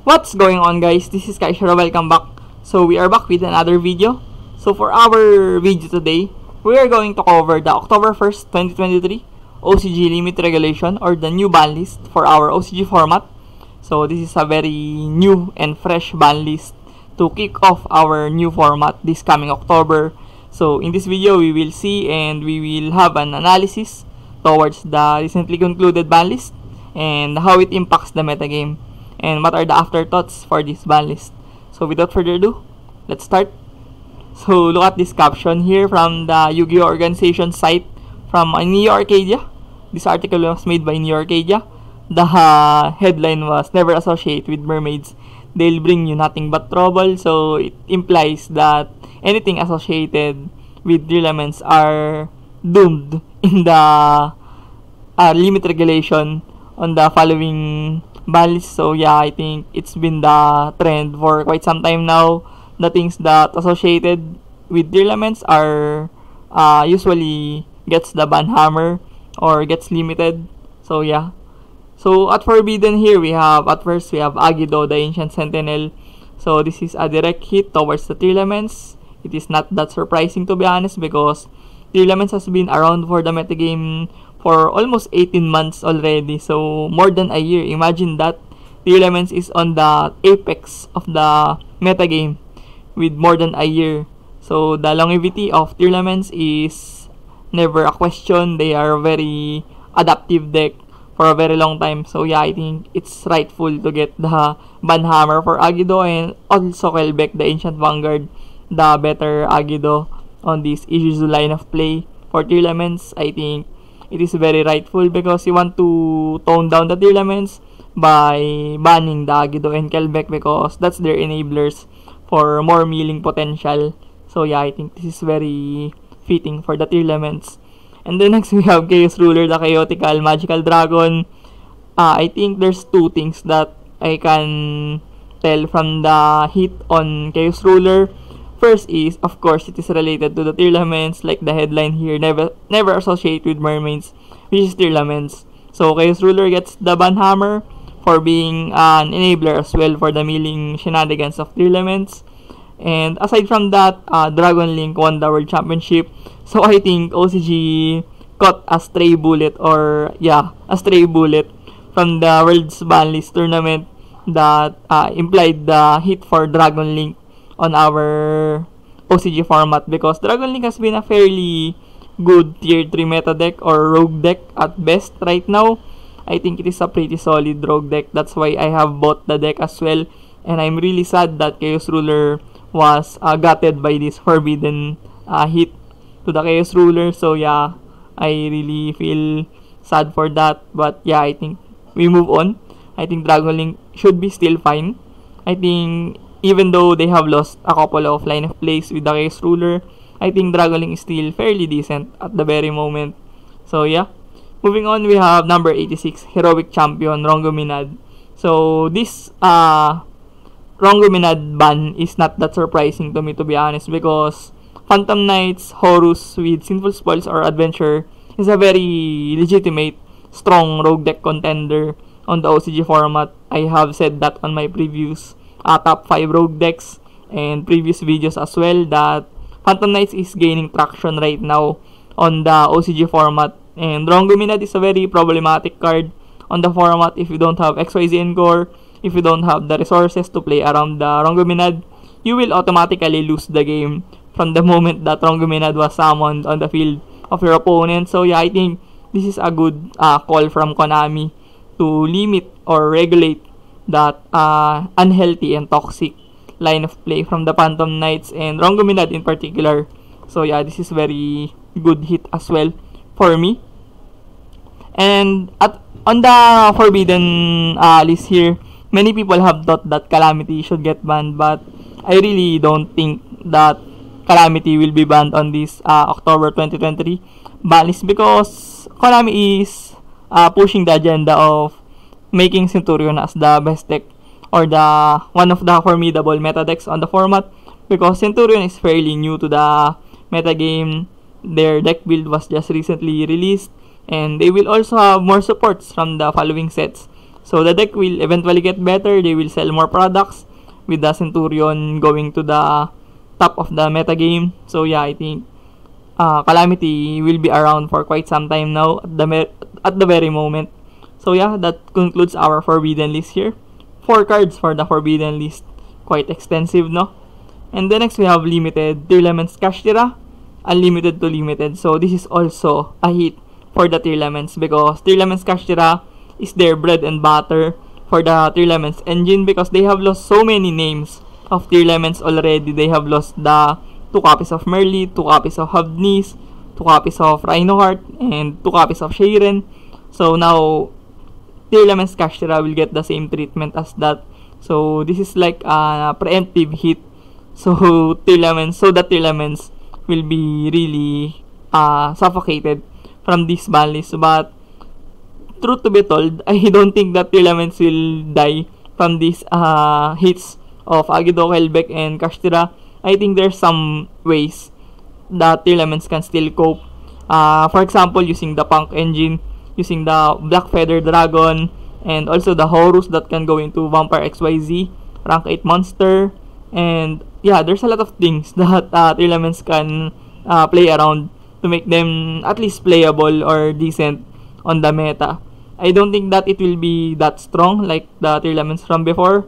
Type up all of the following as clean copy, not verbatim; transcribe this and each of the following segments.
What's going on, guys? This is Kaishara. Welcome back. So we are back with another video. So for our video today, we are going to cover the October 1st, 2023 OCG limit regulation or the new ban list for our OCG format. So this is a very new and fresh ban list to kick off our new format this coming October. So in this video, we will see and we will have an analysis towards the recently concluded ban list and how it impacts the metagame and what are the afterthoughts for this ban list. So without further ado, let's start. So look at this caption here from the Yu-Gi-Oh! Organization site from Neo Arcadia. This article was made by Neo Arcadia. The headline was, "Never associate with mermaids. They'll bring you nothing but trouble." So it implies that anything associated with elements are doomed in the limit regulation on the following ban list. So yeah, I think it's been the trend for quite some time now. The things that associated with elements are usually gets the ban hammer or gets limited. So yeah. So at Forbidden here at first we have Agido, the Ancient Sentinel. So this is a direct hit towards the elements. It is not that surprising, to be honest, because elements has been around for the metagame for almost 18 months already. So more than a year. Imagine that. Elements is on the apex of the metagame with more than a year. So the longevity of elements is never a question. They are very adaptive deck for a very long time. So yeah, I think it's rightful to get the Banhammer for Agido and also Kelbeck, the Ancient Vanguard, the better Agido on this Isuzu line of play for elements. I think it is very rightful because you want to tone down the elements by banning the Agido and Kelbeck because that's their enablers for more milling potential. So yeah, I think this is very fitting for the elements. And then next we have Chaos Ruler, the Chaotical Magical Dragon. I think there's two things that I can tell from the hit on Chaos Ruler. First is, of course, it is related to the elements, like the headline here, never associate with mermaids, which is elements. So Chaos Ruler gets the Banhammer for being an enabler as well for the milling shenanigans of elements. And aside from that, Dragon Link won the World Championship. So I think OCG caught a stray bullet from the World's Ban List tournament that implied the hit for Dragon Link on our OCG format, because Dragon Link has been a fairly good tier 3 meta deck or rogue deck at best right now. I think it is a pretty solid rogue deck. That's why I have bought the deck as well. And I'm really sad that Chaos Ruler was gutted by this Forbidden hit to the Chaos Ruler. So yeah, I really feel sad for that. But yeah, I think we move on. I think Dragon Link should be still fine. I think even though they have lost a couple of line of plays with the Chaos Ruler, I think Dragon Link is still fairly decent at the very moment. So yeah. Moving on, we have number 86, Heroic Champion, Rongominad. So this Rongominad ban is not that surprising to me, to be honest, because Phantom Knights, Horus with Sinful Spoils or Adventure is a very legitimate, strong rogue deck contender on the OCG format. I have said that on my previous top 5 rogue decks and previous videos as well, that Phantom Knights is gaining traction right now on the OCG format. And Rongominad is a very problematic card on the format if you don't have XYZ Encore. If you don't have the resources to play around the Rongominad, you will automatically lose the game from the moment that Rongominad was summoned on the field of your opponent. So yeah, I think this is a good call from Konami to limit or regulate that unhealthy and toxic line of play from the Phantom Knights and Rongominad in particular. So yeah, this is very good hit as well for me. And on the Forbidden list here, many people have thought that Calamity should get banned, but I really don't think that Calamity will be banned on this October 2023 ban list, because Konami is pushing the agenda of making Centurion as the best deck or the one of the formidable meta decks on the format, because Centurion is fairly new to the metagame. Their deck build was just recently released, and they will also have more supports from the following sets So the deck will eventually get better. They will sell more products with the Centurion going to the top of the meta game. So yeah, I think Calamity will be around for quite some time now at the very moment. So yeah, that concludes our Forbidden list here. 4 cards for the Forbidden list. Quite extensive, no? And then next we have limited Tearlaments Kashtira, unlimited to limited. So this is also a hit for the Tearlaments because Tearlaments Kashtira is their bread and butter for the Tearlaments engine because they have lost so many names of Tearlaments already. They have lost the 2 copies of Merly, 2 copies of Havnis, 2 copies of Rhinoheart, and 2 copies of Shayren. So now Tearlaments Kashtira will get the same treatment as that. So this is like a preemptive hit. So the Tearlaments will be really suffocated from this ban list. But truth to be told, I don't think that Tearlaments will die from these hits of Agido, Helbeck, and Kashtira. I think there's some ways that Tearlaments can still cope. For example, using the Punk engine, using the Black Feather Dragon, and also the Horus that can go into Vampire XYZ, rank 8 monster, and yeah, there's a lot of things that Tearlaments can play around to make them at least playable or decent on the meta. I don't think that it will be that strong like the Tearlaments from before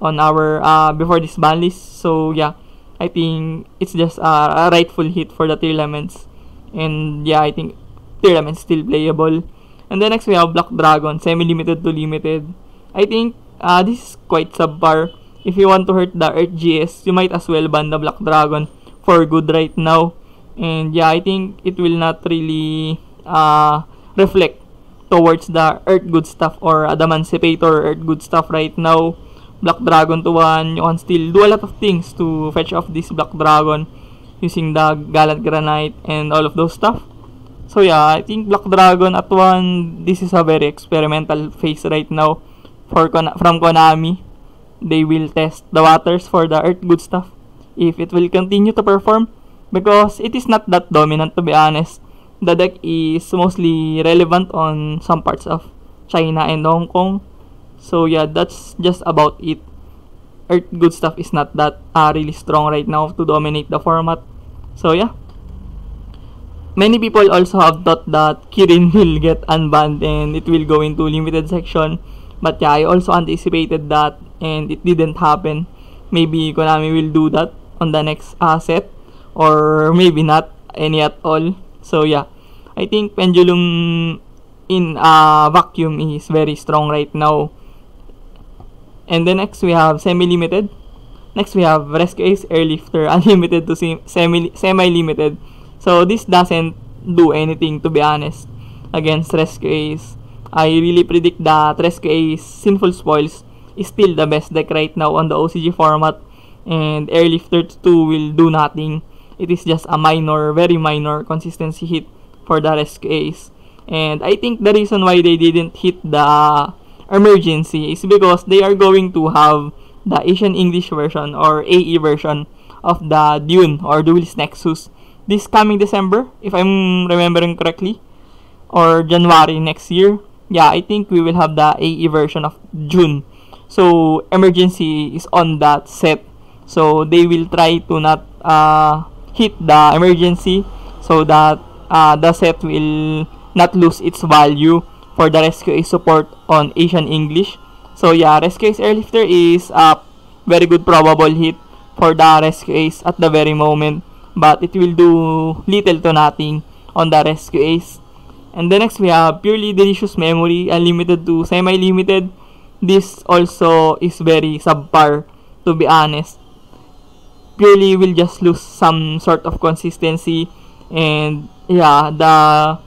on our before this ban list. So yeah, I think it's just a rightful hit for the Tearlaments, and yeah, I think Tearlaments still playable. And then next we have Black Dragon, semi-limited to limited. I think this is quite subpar. If you want to hurt the Earth GS, you might as well ban the Black Dragon for good right now. And yeah, I think it will not really reflect towards the Earth good stuff or Adamantipator Earth good stuff right now. Black Dragon to 1, you can still do a lot of things to fetch off this Black Dragon using the Gallant Granite and all of those stuff. So yeah, I think Black Dragon at 1, this is a very experimental phase right now from Konami. They will test the waters for the Earth good stuff, if it will continue to perform, because it is not that dominant, to be honest. The deck is mostly relevant on some parts of China and Hong Kong. So yeah, that's just about it. Earth good stuff is not that really strong right now to dominate the format. So yeah, many people also have thought that Kirin will get unbanned and it will go into limited section. But yeah, I also anticipated that and it didn't happen. Maybe Konami will do that on the next set, or maybe not any at all. So yeah, I think Pendulum in vacuum is very strong right now. And then next we have semi-limited. Next we have Rescue Ace Airlifter, unlimited to semi-limited. So this doesn't do anything, to be honest, against Rescue Ace. I really predict that Rescue Ace Sinful Spoils is still the best deck right now on the OCG format, and Airlifter 2 will do nothing. It is just a minor, very minor consistency hit for the Rescue Ace. And I think the reason why they didn't hit the emergency is because they are going to have the Asian English version or AE version of the Dune or Duelist Nexus this coming December, if I'm remembering correctly, or January next year. Yeah, I think we will have the AE version of June. So emergency is on that set. So they will try to not hit the emergency so that the set will not lose its value for the Rescue Ace support on Asian English. So yeah, Rescue Ace Airlifter is a very good probable hit for the Rescue Ace at the very moment, but it will do little to nothing on the Rescue Ace. And then next we have Purely Delicious Memory, unlimited to semi-limited. This also is very subpar, to be honest. Purely will just lose some sort of consistency, and yeah, the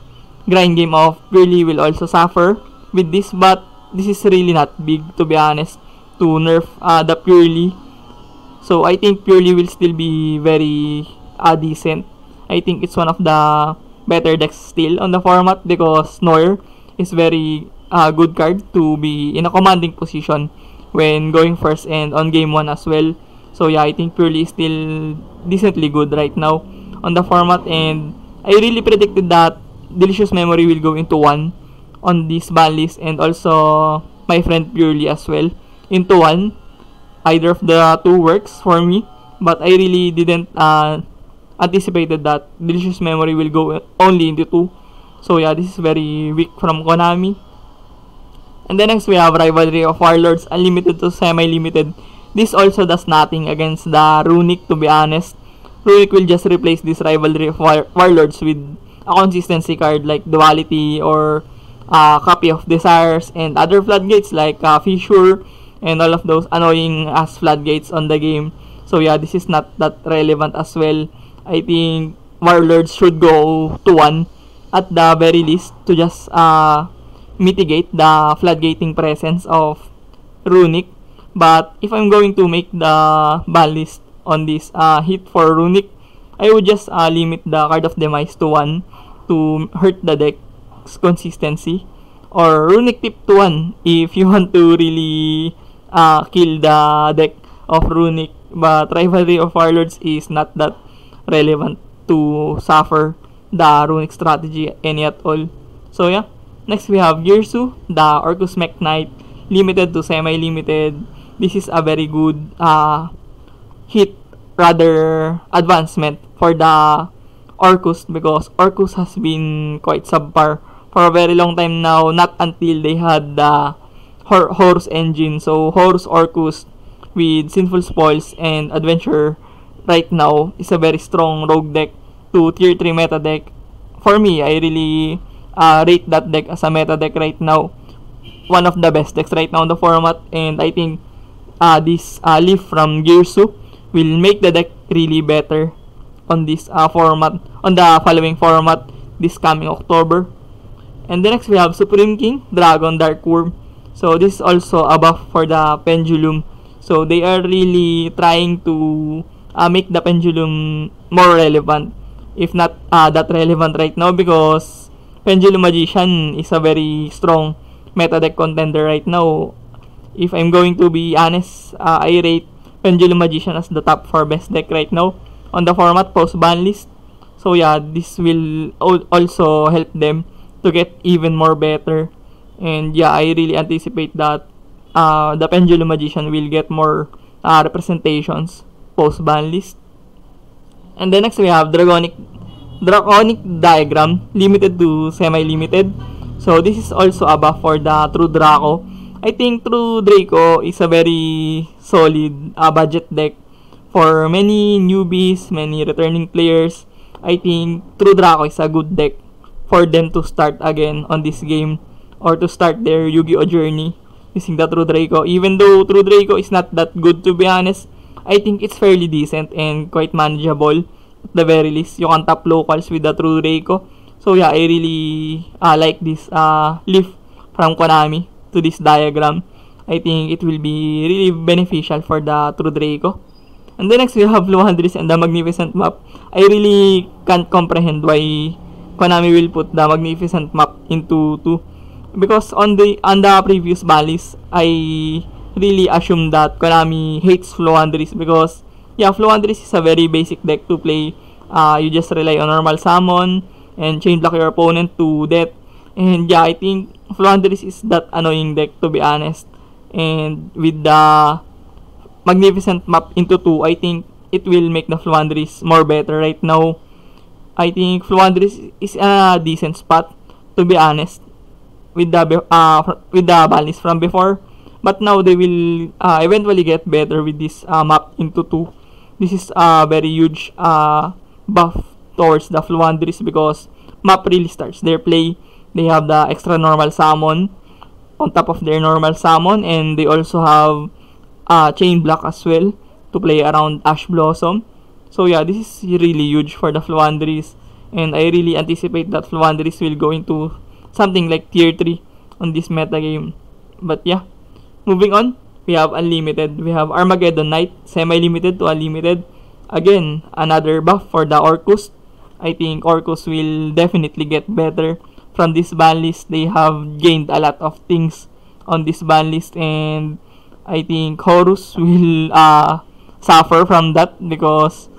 grind game of Purely will also suffer with this, but this is really not big, to be honest, to nerf the Purely. So I think Purely will still be very decent. I think it's one of the better decks still on the format because Noir is very good card to be in a commanding position when going first and on game 1 as well. So yeah, I think Purely is still decently good right now on the format, and I really predicted that Delicious Memory will go into 1 on this ban list, and also my friend Purely as well into one. Either of the two works for me, but I really didn't anticipated that Delicious Memory will go only into two. So yeah, this is very weak from Konami. And then next we have Rivalry of Warlords Unlimited to Semi-Limited. This also does nothing against the Runic, to be honest. Runic will just replace this Rivalry of Warlords with a consistency card like Duality or Copy of Desires and other floodgates like Fissure and all of those annoying ass floodgates on the game. So yeah, this is not that relevant as well. I think Warlords should go to 1 at the very least to just mitigate the floodgating presence of Runic. But if I'm going to make the ban list on this hit for Runic, I would just limit the Card of Demise to 1 to hurt the deck's consistency, or Runic tip to 1 if you want to really kill the deck of Runic. But Rivalry of Warlords is not that relevant to suffer the Runic strategy any at all. So yeah, next we have Girsu, the Orcus Mech Knight, limited to semi-limited. This is a very good hit, rather advancement for the Orcus, because Orcus has been quite subpar for a very long time now, not until they had the Horus engine. So Horus Orcus with Sinful Spoils and Adventure right now is a very strong rogue deck to tier 3 meta deck. For me, I really rate that deck as a meta deck right now. One of the best decks right now in the format, and I think this leaf from Girsu will make the deck really better on this format, on the following format this coming October. And the next we have Supreme King, Dragon Dark Worm. So this is also a buff for the Pendulum. So they are really trying to make the Pendulum more relevant, if not that relevant right now, because Pendulum Magician is a very strong meta deck contender right now. If I'm going to be honest, I rate Pendulum Magician as the top 4 best deck right now on the format post ban list. So yeah, this will also help them to get even more better. And yeah, I really anticipate that the Pendulum Magician will get more representations post ban list. And then next we have Draconic Diagram, limited to semi-limited. So this is also a buff for the True Draco. I think True Draco is a very solid budget deck for many newbies, many returning players. I think True Draco is a good deck for them to start again on this game, or to start their Yu-Gi-Oh journey using the True Draco. Even though True Draco is not that good, to be honest, I think it's fairly decent and quite manageable. At the very least, you can tap locals with the True Draco. So yeah, I really like this leaf from Konami to this diagram. I think it will be really beneficial for the True Draco. And then next we have Fluandris and the Magnificent Map. I really can't comprehend why Konami will put the Magnificent Map into 2. Because on the previous ballis, I really assumed that Konami hates Fluandris, because yeah, Fluandris is a very basic deck to play. You just rely on normal summon and chain block your opponent to death. And yeah, I think Fluandris is that annoying deck, to be honest. And with the Magnificent Map into 2, I think it will make the Fluandris more better right now. I think Fluandris is a decent spot, to be honest, with the balance from before. But now they will eventually get better with this map into 2. This is a very huge buff towards the Fluandris, because map really starts their play. They have the extra normal summon on top of their normal summon, and they also have chain block as well to play around Ash Blossom. So yeah, this is really huge for the Fluandris, and I really anticipate that Fluandris will go into something like tier 3 on this meta game. But yeah, moving on, we have Unlimited. We have Armageddon Knight, semi-limited to unlimited. Again, another buff for the Orcus. I think Orcus will definitely get better from this ban list. They have gained a lot of things on this ban list, and I think Horus will suffer from that, because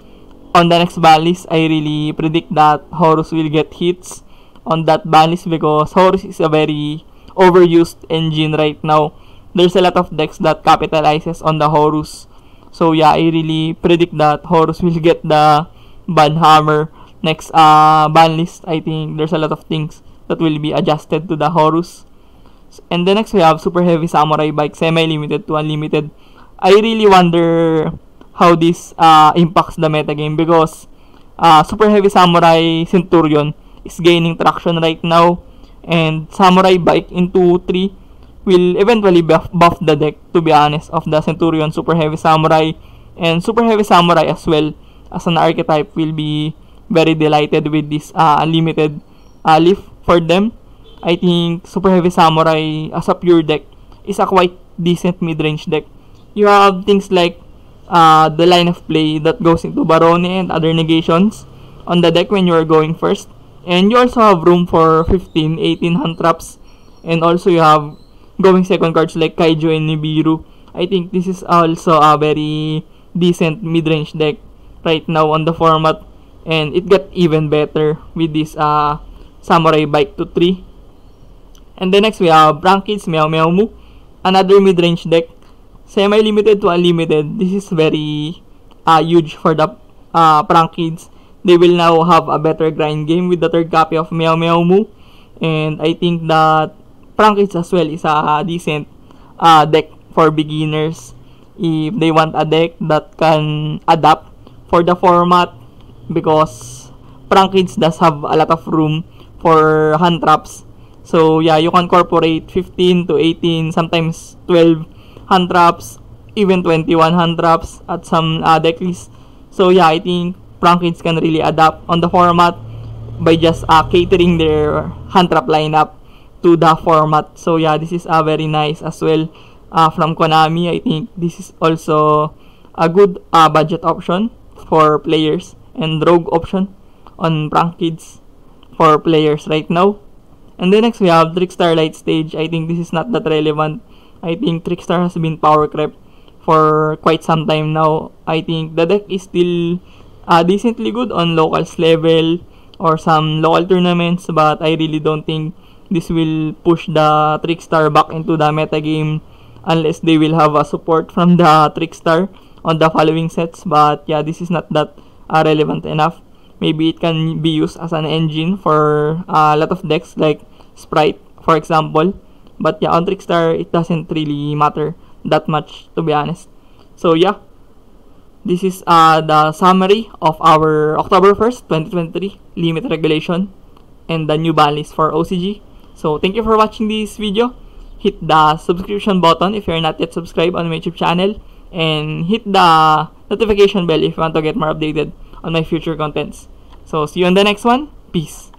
on the next ban list, I really predict that Horus will get hits on that ban list, because Horus is a very overused engine right now. There's a lot of decks that capitalizes on the Horus. So yeah, I really predict that Horus will get the Banhammer next ban list. I think there's a lot of things that will be adjusted to the Horus. And then next we have Super Heavy Samurai Bike, semi-limited to unlimited. I really wonder how this impacts the metagame because Super Heavy Samurai Centurion is gaining traction right now, and Samurai Bike in 2-3 will eventually buff the deck, to be honest, of the Centurion, Super Heavy Samurai, and Super Heavy Samurai as well as an archetype will be very delighted with this unlimited leaf for them. I think Super Heavy Samurai as a pure deck is a quite decent mid-range deck. You have things like the line of play that goes into Barone and other negations on the deck when you are going first. And you also have room for 15, 18 hand traps. And also you have going second cards like Kaiju and Nibiru. I think this is also a very decent mid-range deck right now on the format. And it got even better with this Samurai Bike to 3. And then next we have Prankids Meow Meow Moo, another mid-range deck, semi-limited to unlimited. This is very huge for the Prankids. They will now have a better grind game with the third copy of Meow Meow Moo, and I think that Prankids as well is a decent deck for beginners if they want a deck that can adapt for the format, because Prankids does have a lot of room for hand traps. So yeah, you can incorporate 15 to 18, sometimes 12 hand traps, even 21 hand traps at some deck lists. So yeah, I think Prankids can really adapt on the format by just catering their hand trap lineup to the format. So yeah, this is very nice as well from Konami. I think this is also a good budget option for players and rogue option on Prankids for players right now. And then next we have Trickstar Light Stage. I think this is not that relevant. I think Trickstar has been power crept for quite some time now. I think the deck is still decently good on locals level or some local tournaments, but I really don't think this will push the Trickstar back into the metagame unless they will have a support from the Trickstar on the following sets. But yeah, this is not that relevant enough. Maybe it can be used as an engine for a lot of decks like Sprite, for example. But yeah, on Trickstar, it doesn't really matter that much, to be honest. So yeah, this is the summary of our October 1st, 2023 limit regulation and the new ban list for OCG. So thank you for watching this video. Hit the subscription button if you're not yet subscribed on my YouTube channel, and hit the notification bell if you want to get more updated on my future contents. So see you on the next one. Peace.